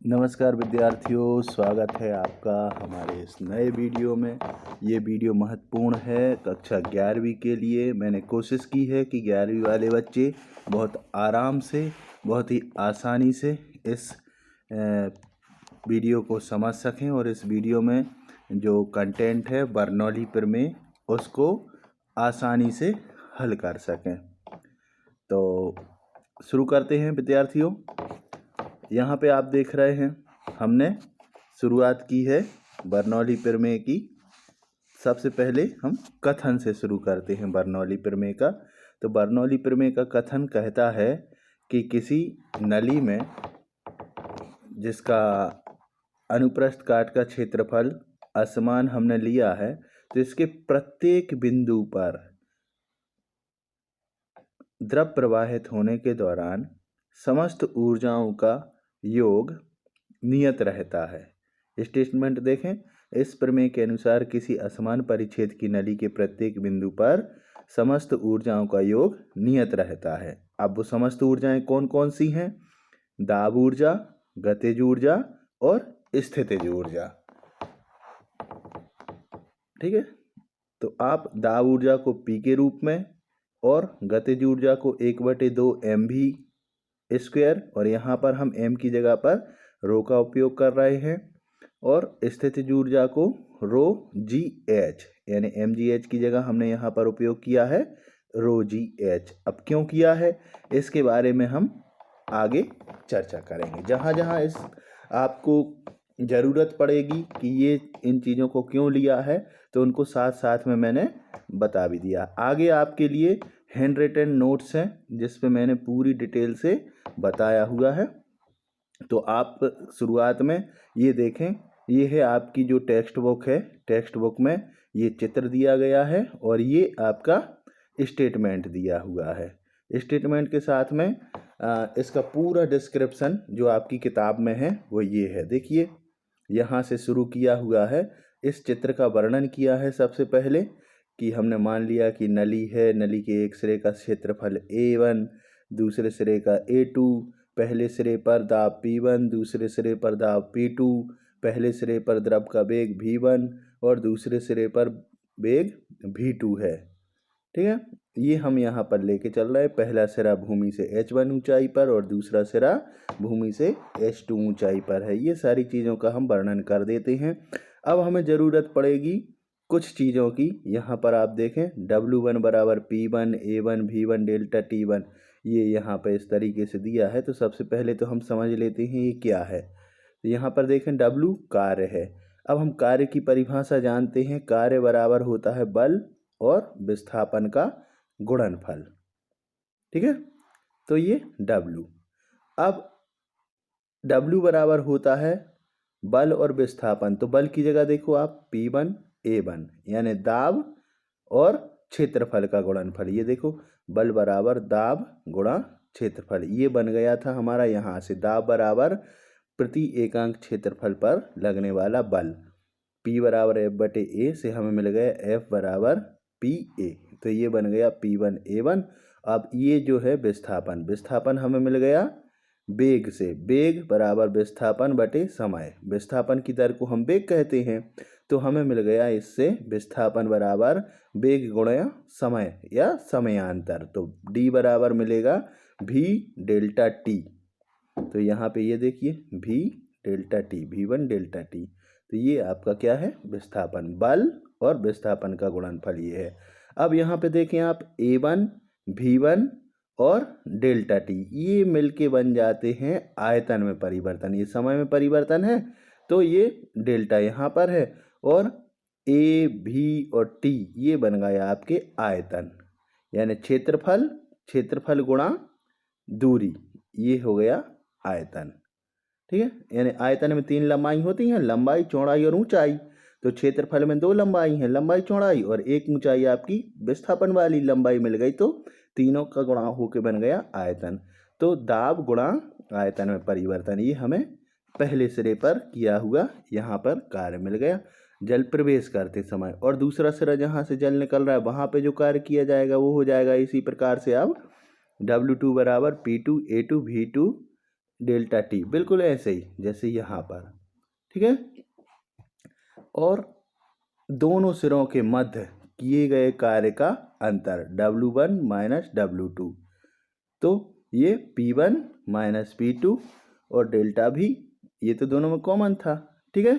नमस्कार विद्यार्थियों, स्वागत है आपका हमारे इस नए वीडियो में। ये वीडियो महत्वपूर्ण है कक्षा 11वीं के लिए। मैंने कोशिश की है कि 11वीं वाले बच्चे बहुत आराम से, बहुत ही आसानी से इस वीडियो को समझ सकें और इस वीडियो में जो कंटेंट है बर्नौली प्रमेय उसको आसानी से हल कर सकें। तो शुरू करते हैं विद्यार्थियों। यहाँ पे आप देख रहे हैं हमने शुरुआत की है बर्नौली प्रमेय की। सबसे पहले हम कथन से शुरू करते हैं बर्नौली प्रमेय का। तो बर्नौली प्रमेय का कथन कहता है कि किसी नली में जिसका अनुप्रस्थ काट का क्षेत्रफल असमान हमने लिया है, तो इसके प्रत्येक बिंदु पर द्रव प्रवाहित होने के दौरान समस्त ऊर्जाओं का योग नियत रहता है। स्टेटमेंट देखें। इस प्रमेय के अनुसार किसी असमान परिच्छेद की नली के प्रत्येक बिंदु पर समस्त ऊर्जाओं का योग नियत रहता है। अब वो समस्त ऊर्जाएं कौन कौन सी हैं? दाब ऊर्जा, गतिज ऊर्जा और स्थितिज ऊर्जा। ठीक है, तो आप दाब ऊर्जा को P के रूप में और गतिज ऊर्जा को 1/2 mv² और यहाँ पर हम m की जगह पर रो का उपयोग कर रहे हैं और स्थितिज ऊर्जा को ρgh यानी mgh की जगह हमने यहाँ पर उपयोग किया है ρgh। अब क्यों किया है इसके बारे में हम आगे चर्चा करेंगे। जहाँ जहाँ इस आपको ज़रूरत पड़ेगी कि ये इन चीज़ों को क्यों लिया है, तो उनको साथ साथ में मैंने बता भी दिया। आगे आपके लिए हैंड रिटन नोट्स हैं जिस पे मैंने पूरी डिटेल से बताया हुआ है। तो आप शुरुआत में ये देखें, ये है आपकी जो टेक्स्ट बुक है। टेक्स्ट बुक में ये चित्र दिया गया है और ये आपका स्टेटमेंट दिया हुआ है। स्टेटमेंट के साथ में इसका पूरा डिस्क्रिप्शन जो आपकी किताब में है वो ये है। देखिए, यहाँ से शुरू किया हुआ है। इस चित्र का वर्णन किया है सबसे पहले कि हमने मान लिया कि नली है। नली के एक सिरे का क्षेत्रफल A1, दूसरे सिरे का A2, पहले सिरे पर दाब P1, दूसरे सिरे पर दाब P2, पहले सिरे पर द्रव का वेग V1 और दूसरे सिरे पर वेग V2 है। ठीक है, ये हम यहाँ पर लेके चल रहे हैं। पहला सिरा भूमि से h1 ऊंचाई पर और दूसरा सिरा भूमि से h2 ऊंचाई पर है। ये सारी चीज़ों का हम वर्णन कर देते हैं। अब हमें ज़रूरत पड़ेगी कुछ चीज़ों की। यहाँ पर आप देखें W1 बराबर P1 A1 V1 delta T1, ये यहाँ पर इस तरीके से दिया है। तो सबसे पहले तो हम समझ लेते हैं ये क्या है। तो यहाँ पर देखें W कार्य है। अब हम कार्य की परिभाषा जानते हैं। कार्य बराबर होता है बल और विस्थापन का गुणनफल। ठीक है, तो ये W। अब W बराबर होता है बल और विस्थापन। तो बल की जगह देखो आप P1 A1 यानी दाब और क्षेत्रफल का गुणनफल। ये देखो बल बराबर दाब गुणा क्षेत्रफल, ये बन गया था हमारा यहाँ से। दाब बराबर प्रति एकांक क्षेत्रफल पर लगने वाला बल। P बराबर F/A से हमें मिल गया F बराबर PA, तो ये बन गया P1 A1। अब ये जो है विस्थापन, विस्थापन हमें मिल गया वेग से। वेग बराबर विस्थापन बटे समय। विस्थापन की दर को हम वेग कहते हैं, तो हमें मिल गया इससे विस्थापन बराबर वेग गुणा समय या समयांतर। तो D बराबर मिलेगा V डेल्टा T। तो यहाँ पे ये देखिए V delta T, V1 delta T। तो ये आपका क्या है? विस्थापन। बल और विस्थापन का गुणनफल ये है। अब यहाँ पे देखें आप A1 V1 और डेल्टा T, ये मिलके बन जाते हैं आयतन में परिवर्तन। ये समय में परिवर्तन है तो ये डेल्टा यहाँ पर है और A V और T ये बन गया आपके आयतन, यानी क्षेत्रफल, क्षेत्रफल गुणा दूरी, ये हो गया आयतन। ठीक है, यानी आयतन में 3 लंबाई होती हैं, लंबाई, चौड़ाई और ऊंचाई। तो क्षेत्रफल में 2 लंबाई हैं, लंबाई चौड़ाई, और एक ऊंचाई आपकी विस्थापन वाली लंबाई मिल गई। तो तीनों का गुणा होकर बन गया आयतन। तो दाब गुणा आयतन में परिवर्तन, ये हमें पहले सिरे पर किया हुआ यहाँ पर कार्य मिल गया जल प्रवेश करते समय। और दूसरा सिरा जहाँ से जल निकल रहा है वहाँ पे जो कार्य किया जाएगा वो हो जाएगा इसी प्रकार से। अब W2 बराबर P2 A2 V2 delta T, बिल्कुल ऐसे ही जैसे यहाँ पर, ठीक है। और दोनों सिरों के मध्य किए गए कार्य का अंतर W1 माइनस W2, तो ये P1 माइनस P2 और डेल्टा भी, ये तो दोनों में कॉमन था, ठीक है।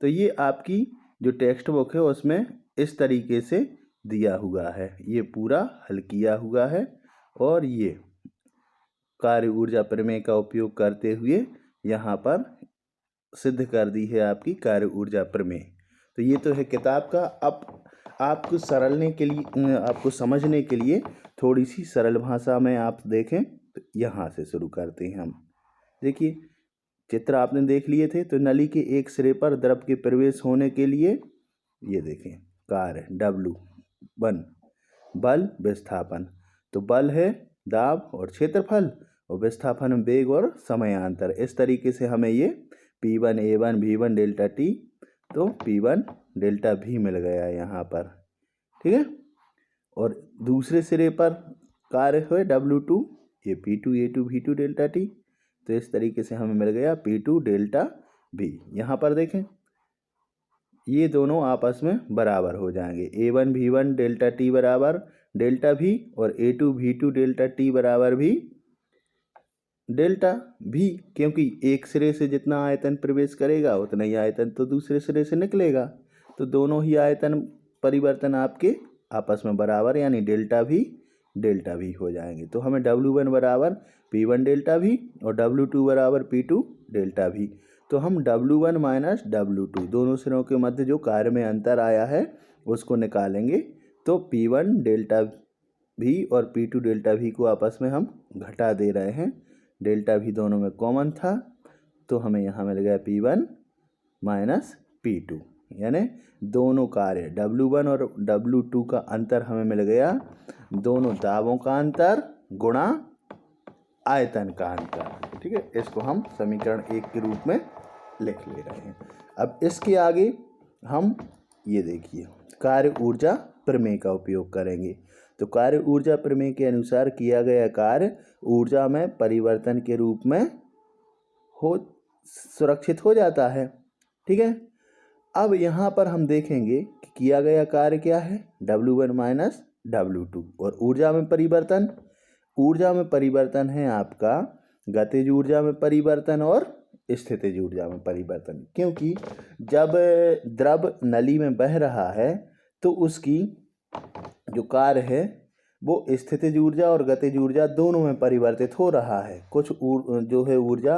तो ये आपकी जो टेक्स्ट बुक है उसमें इस तरीके से दिया हुआ है, ये पूरा हल किया हुआ है। और ये कार्य ऊर्जा प्रमेय का उपयोग करते हुए यहाँ पर सिद्ध कर दी है आपकी कार्य ऊर्जा प्रमेय। तो ये तो है किताब का। अब आपको सरलने के लिए, आपको समझने के लिए थोड़ी सी सरल भाषा में आप देखें, तो यहाँ से शुरू करते हैं हम। देखिए, चित्र आपने देख लिए थे। तो नली के एक सिरे पर द्रव के प्रवेश होने के लिए ये देखें कार्य W1, बल विस्थापन, तो बल है दाब और क्षेत्रफल, और विस्थापन वेग और समयांतर। इस तरीके से हमें ये P1 A1 V1 delta T, तो P1 डेल्टा V मिल गया यहाँ पर, ठीक है। और दूसरे सिरे पर कार्य है W2, ये P2 A2 V2 delta T, तो इस तरीके से हमें मिल गया P2 डेल्टा V। यहाँ पर देखें, ये दोनों आपस में बराबर हो जाएंगे, A1 V1 डेल्टा T बराबर डेल्टा V, और A2 V2 डेल्टा T बराबर भी डेल्टा V, क्योंकि एक सिरे से जितना आयतन प्रवेश करेगा उतना ही आयतन तो दूसरे सिरे से निकलेगा। तो दोनों ही आयतन परिवर्तन आपके आपस में बराबर, यानी डेल्टा V हो जाएंगे। तो हमें W1 बराबर P1 डेल्टा V और W2 बराबर P2 डेल्टा V। तो हम W1 माइनस W2 दोनों सिरों के मध्य जो कार्य में अंतर आया है उसको निकालेंगे। तो P1 डेल्टा V और P2 डेल्टा V को आपस में हम घटा दे रहे हैं, डेल्टा भी दोनों में कॉमन था, तो हमें यहाँ मिल गया P1 माइनस P2, यानी दोनों कार्य W1 और W2 का अंतर हमें मिल गया, दोनों दाबों का अंतर गुणा आयतन का अंतर, ठीक है। इसको हम समीकरण 1 के रूप में लिख ले रहे हैं। अब इसके आगे हम ये देखिए कार्य ऊर्जा प्रमेय का उपयोग करेंगे। तो कार्य ऊर्जा प्रमेय के अनुसार किया गया कार्य ऊर्जा में परिवर्तन के रूप में सुरक्षित हो जाता है, ठीक है। अब यहाँ पर हम देखेंगे कि किया गया कार्य क्या है, W1 माइनस W2, और ऊर्जा में परिवर्तन है आपका गतिज ऊर्जा में परिवर्तन और स्थितिज ऊर्जा में परिवर्तन। क्योंकि जब द्रव नली में बह रहा है तो उसकी जो कार्य है वो स्थितिज ऊर्जा और गतिज ऊर्जा दोनों में परिवर्तित हो रहा है। कुछ जो है ऊर्जा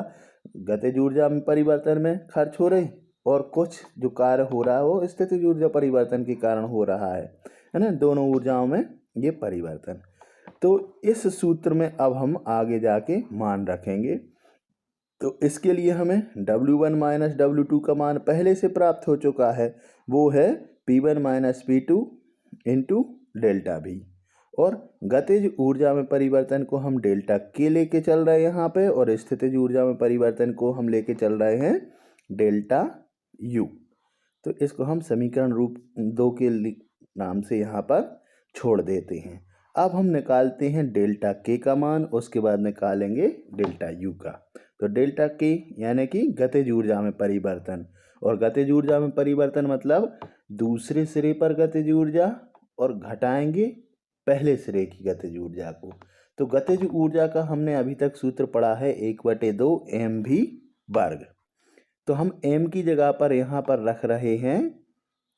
गतिज ऊर्जा में परिवर्तन में खर्च हो रही, और कुछ जो कार्य हो रहा है वो स्थितिज ऊर्जा परिवर्तन के कारण हो रहा है ना, दोनों ऊर्जाओं में ये परिवर्तन। तो इस सूत्र में अब हम आगे जाके मान रखेंगे। तो इसके लिए हमें W1 माइनस W2 का मान पहले से प्राप्त हो चुका है, वो है P1 minus P2 into delta V, और गतिज ऊर्जा में परिवर्तन को हम डेल्टा K लेके चल रहे हैं यहाँ पे, और स्थितिज ऊर्जा में परिवर्तन को हम लेके चल रहे हैं डेल्टा U। तो इसको हम समीकरण रूप 2 के नाम से यहाँ पर छोड़ देते हैं। अब हम निकालते हैं डेल्टा K का मान, उसके बाद निकालेंगे डेल्टा U का। तो डेल्टा K यानी कि गतिज ऊर्जा में परिवर्तन, और गतिज ऊर्जा में परिवर्तन मतलब दूसरे सिरे पर गतिज ऊर्जा और घटाएंगे पहले सिरे की गतिज ऊर्जा को। तो गतिज ऊर्जा का हमने अभी तक सूत्र पढ़ा है 1/2 mv वर्ग। तो हम m की जगह पर यहाँ पर रख रहे हैं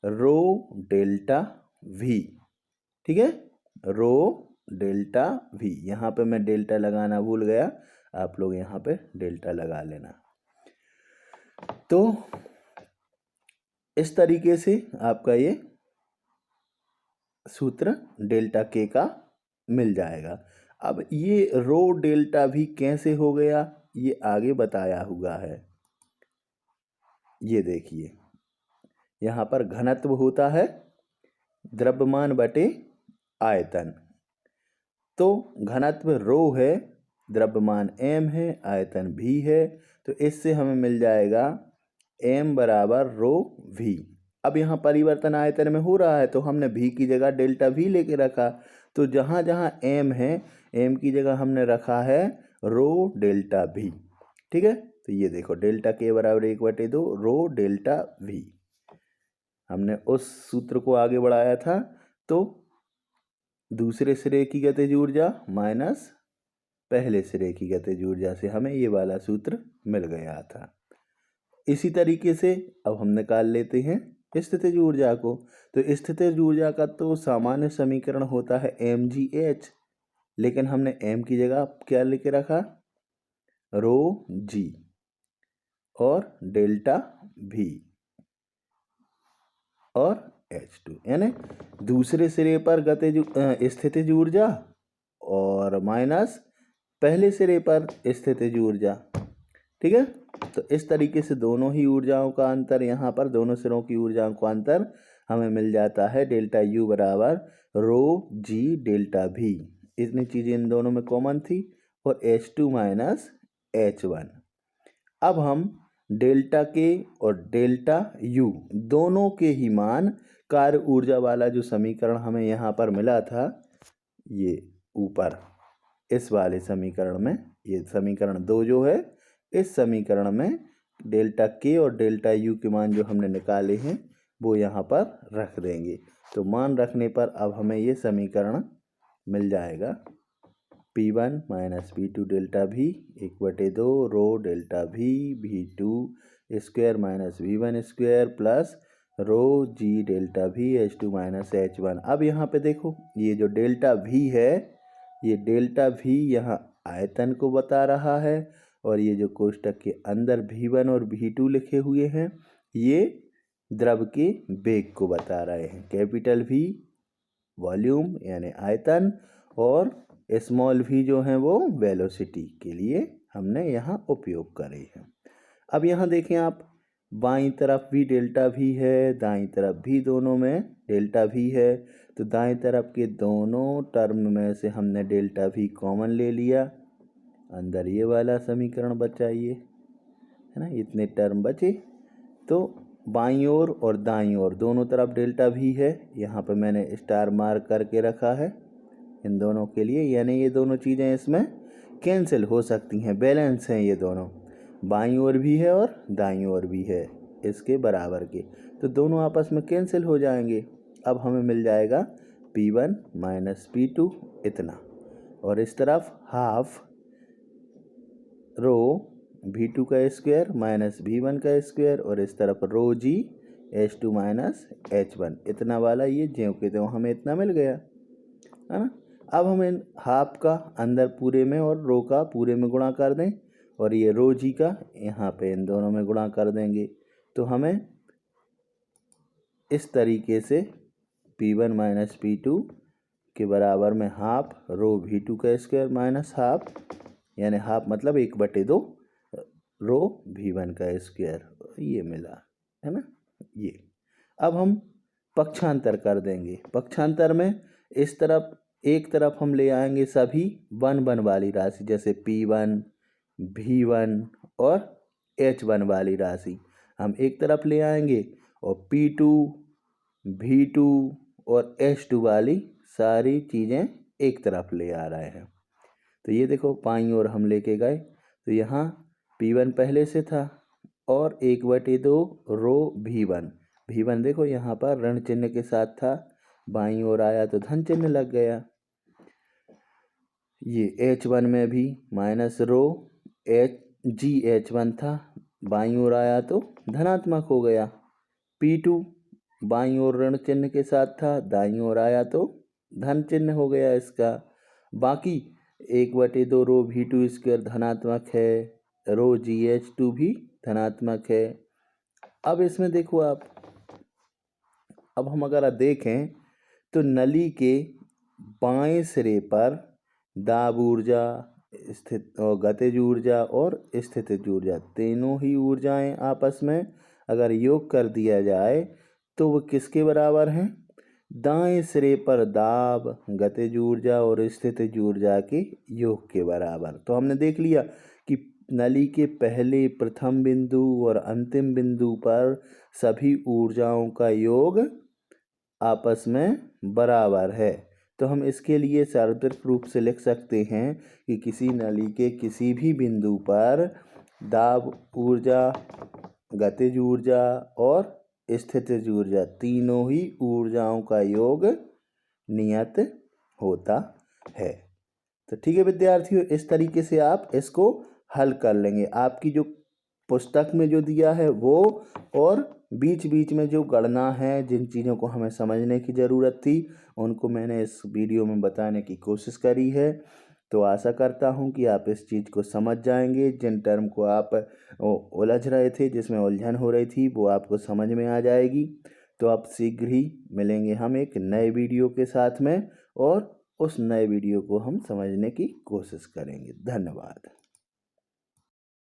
रो डेल्टा V, ठीक है, रो डेल्टा V। यहाँ पे मैं डेल्टा लगाना भूल गया, आप लोग यहाँ पे डेल्टा लगा लेना। तो इस तरीके से आपका ये सूत्र डेल्टा K का मिल जाएगा। अब ये रो डेल्टा V कैसे हो गया ये आगे बताया हुआ है। ये देखिए यहाँ पर घनत्व होता है द्रव्यमान बटे आयतन। तो घनत्व रो है, द्रव्यमान m है, आयतन v है। तो इससे हमें मिल जाएगा m बराबर रो v। अब यहाँ परिवर्तन आयतन में हो रहा है तो हमने v की जगह डेल्टा v लेके रखा। तो जहाँ जहाँ m है m की जगह हमने रखा है रो डेल्टा v। ठीक है। तो ये देखो डेल्टा के बराबर 1/2 रो डेल्टा वी, हमने उस सूत्र को आगे बढ़ाया था। तो दूसरे सिरे की गतिज ऊर्जा माइनस पहले सिरे की गतिज ऊर्जा से हमें ये वाला सूत्र मिल गया था। इसी तरीके से अब हम निकाल लेते हैं स्थितिज ऊर्जा को। तो स्थितिज ऊर्जा का तो सामान्य समीकरण होता है mgh, लेकिन हमने m की जगह क्या लिख रखा, रो जी और डेल्टा v और H2, यानी दूसरे सिरे पर गतिज स्थितिज ऊर्जा और माइनस पहले सिरे पर स्थितिज ऊर्जा। ठीक है। तो इस तरीके से दोनों ही ऊर्जाओं का अंतर, यहाँ पर दोनों सिरों की ऊर्जाओं का अंतर हमें मिल जाता है डेल्टा यू बराबर रो जी डेल्टा वी। इतनी चीज़ें इन दोनों में कॉमन थी और H2 माइनस H1। अब हम डेल्टा के और डेल्टा यू दोनों के ही मान कार्य ऊर्जा वाला जो समीकरण हमें यहाँ पर मिला था, ये ऊपर इस वाले समीकरण में, ये समीकरण 2 जो है, इस समीकरण में डेल्टा के और डेल्टा यू के मान जो हमने निकाले हैं वो यहाँ पर रख देंगे। तो मान रखने पर अब हमें ये समीकरण मिल जाएगा P1 minus P2 delta V 1/2 rho delta V V2 square minus V1 square plus rho G delta V H2 minus H1। अब यहाँ पे देखो ये जो डेल्टा V है, ये डेल्टा V यहाँ आयतन को बता रहा है और ये जो कोष्टक के अंदर V1 और V2 लिखे हुए हैं ये द्रव के वेग को बता रहे हैं। कैपिटल V वॉल्यूम यानी आयतन और स्मॉल v जो है वो वेलोसिटी के लिए हमने यहाँ उपयोग करे हैं। अब यहाँ देखें आप, बाईं तरफ भी डेल्टा v है, दाईं तरफ भी दोनों में डेल्टा v है। तो दाईं तरफ के दोनों टर्म में से हमने डेल्टा v कॉमन ले लिया, अंदर ये वाला समीकरण बचा, ये है ना, इतने टर्म बचे। तो बाईं ओर और दाईं ओर दोनों तरफ डेल्टा v है, यहाँ पे मैंने स्टार मार्क करके रखा है इन दोनों के लिए, यानी ये दोनों चीज़ें इसमें कैंसिल हो सकती हैं, बैलेंस हैं ये दोनों, बाईं ओर भी है और दाईं ओर भी है इसके बराबर के, तो दोनों आपस में कैंसिल हो जाएंगे। अब हमें मिल जाएगा P1 माइनस P2 इतना, और इस तरफ हाफ रो V2 का स्क्वायर माइनस V1 का स्क्वायर और इस तरफ रो जी H2 माइनस H1 इतना वाला, ये ज्यों के त्यों हमें इतना मिल गया, है ना। अब हम इन हाफ का अंदर पूरे में और रो का पूरे में गुणा कर दें और ये रो जी का यहाँ पे इन दोनों में गुणा कर देंगे, तो हमें इस तरीके से P1 माइनस P2 के बराबर में हाफ रो V2 का स्क्वायर माइनस हाफ, यानी हाफ मतलब 1/2 रो V1 का स्क्वायर, ये मिला, है ना ये। अब हम पक्षांतर कर देंगे। पक्षांतर में इस तरफ एक तरफ हम ले आएंगे सभी 1 वाली राशि, जैसे P1 V1 और H1 वाली राशि हम एक तरफ ले आएंगे और P2 V2 और H2 वाली सारी चीज़ें एक तरफ ले आ रहे हैं। तो ये देखो बाईं ओर हम लेके गए, तो यहाँ P1 पहले से था और 1/2 रो V1 देखो यहाँ पर ऋण चिन्ह के साथ था, बाईं ओर आया तो धन चिन्ह लग गया। ये H1 में भी माइनस रो H1 था, बाईं ओर आया तो धनात्मक हो गया। P2 बाईं ओर ऋण चिन्ह के साथ था, दाईं ओर आया तो धन चिन्ह हो गया इसका। बाकी 1/2 रो V2 स्क्वायर धनात्मक है, रो GH2 भी धनात्मक है। अब इसमें देखो आप, अब हम अगर देखें तो नली के बाएं सिरे पर दाब ऊर्जा, स्थित और गतिज ऊर्जा और स्थितिज ऊर्जा तीनों ही ऊर्जाएं आपस में अगर योग कर दिया जाए तो वो किसके बराबर हैं, दाएं सिरे पर दाब, गतिज ऊर्जा और स्थितिज ऊर्जा के योग के बराबर। तो हमने देख लिया कि नली के पहले प्रथम बिंदु और अंतिम बिंदु पर सभी ऊर्जाओं का योग आपस में बराबर है। तो हम इसके लिए सार्वत्रिक रूप से लिख सकते हैं कि किसी नली के किसी भी बिंदु पर दाब ऊर्जा, गतिज ऊर्जा और स्थितिज ऊर्जा, तीनों ही ऊर्जाओं का योग नियत होता है। तो ठीक है विद्यार्थियों, इस तरीके से आप इसको हल कर लेंगे। आपकी जो पुस्तक में जो दिया है वो, और बीच बीच में जो गणना है, जिन चीज़ों को हमें समझने की ज़रूरत थी उनको मैंने इस वीडियो में बताने की कोशिश करी है। तो आशा करता हूँ कि आप इस चीज़ को समझ जाएंगे। जिन टर्म को आप उलझ रहे थे, जिसमें उलझन हो रही थी, वो आपको समझ में आ जाएगी। तो आप शीघ्र ही मिलेंगे हम एक नए वीडियो के साथ में, और उस नए वीडियो को हम समझने की कोशिश करेंगे। धन्यवाद।